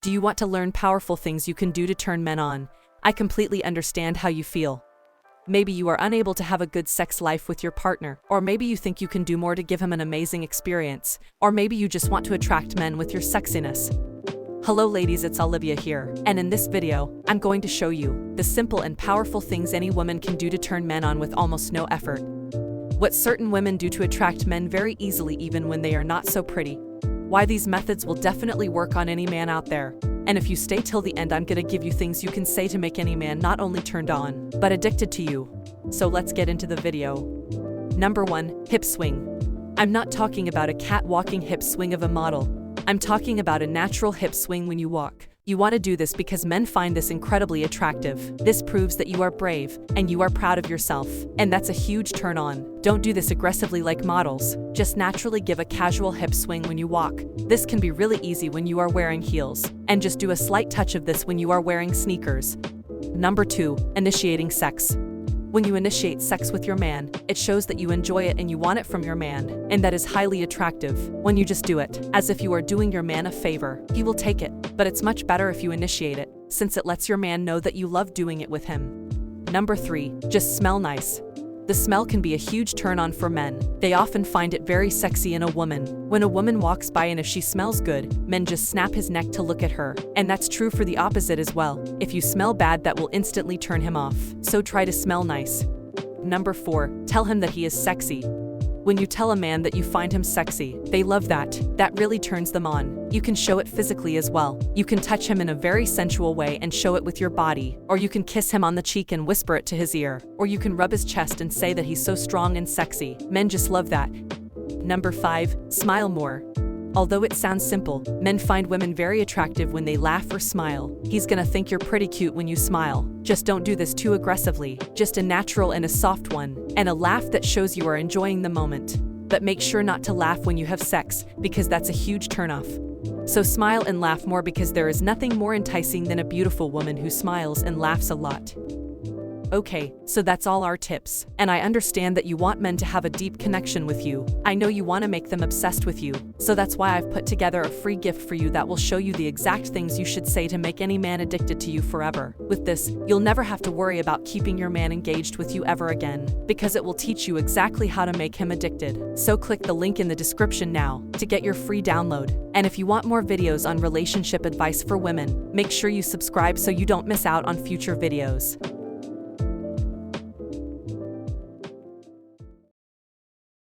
Do you want to learn powerful things you can do to turn men on? I completely understand how you feel. Maybe you are unable to have a good sex life with your partner, or maybe you think you can do more to give him an amazing experience, or maybe you just want to attract men with your sexiness. Hello ladies, it's Olivia here, and in this video, I'm going to show you the simple and powerful things any woman can do to turn men on with almost no effort. What certain women do to attract men very easily even when they are not so pretty. Why these methods will definitely work on any man out there. And if you stay till the end, I'm gonna give you things you can say to make any man not only turned on, but addicted to you. So let's get into the video. Number 1, hip swing. I'm not talking about a cat-walking hip swing of a model. I'm talking about a natural hip swing when you walk. You want to do this because men find this incredibly attractive. This proves that you are brave, and you are proud of yourself. And that's a huge turn on. Don't do this aggressively like models. Just naturally give a casual hip swing when you walk. This can be really easy when you are wearing heels. And just do a slight touch of this when you are wearing sneakers. Number 2, initiating sex. When you initiate sex with your man, it shows that you enjoy it and you want it from your man, and that is highly attractive. When you just do it, as if you are doing your man a favor, he will take it, but it's much better if you initiate it, since it lets your man know that you love doing it with him. Number 3, just smell nice. The smell can be a huge turn on for men. They often find it very sexy in a woman. When a woman walks by and if she smells good, men just snap his neck to look at her. And that's true for the opposite as well. If you smell bad, that will instantly turn him off. So try to smell nice. Number 4, tell him that he is sexy. When you tell a man that you find him sexy, they love that. That really turns them on. You can show it physically as well. You can touch him in a very sensual way and show it with your body, or you can kiss him on the cheek and whisper it to his ear, or you can rub his chest and say that he's so strong and sexy. Men just love that. Number 5, smile more. Although it sounds simple, men find women very attractive when they laugh or smile. He's gonna think you're pretty cute when you smile. Just don't do this too aggressively, just a natural and a soft one, and a laugh that shows you are enjoying the moment. But make sure not to laugh when you have sex, because that's a huge turnoff. So smile and laugh more, because there is nothing more enticing than a beautiful woman who smiles and laughs a lot. Okay, so that's all our tips. And I understand that you want men to have a deep connection with you. I know you want to make them obsessed with you. So that's why I've put together a free gift for you that will show you the exact things you should say to make any man addicted to you forever. With this, you'll never have to worry about keeping your man engaged with you ever again, because it will teach you exactly how to make him addicted. So click the link in the description now to get your free download. And if you want more videos on relationship advice for women, make sure you subscribe so you don't miss out on future videos.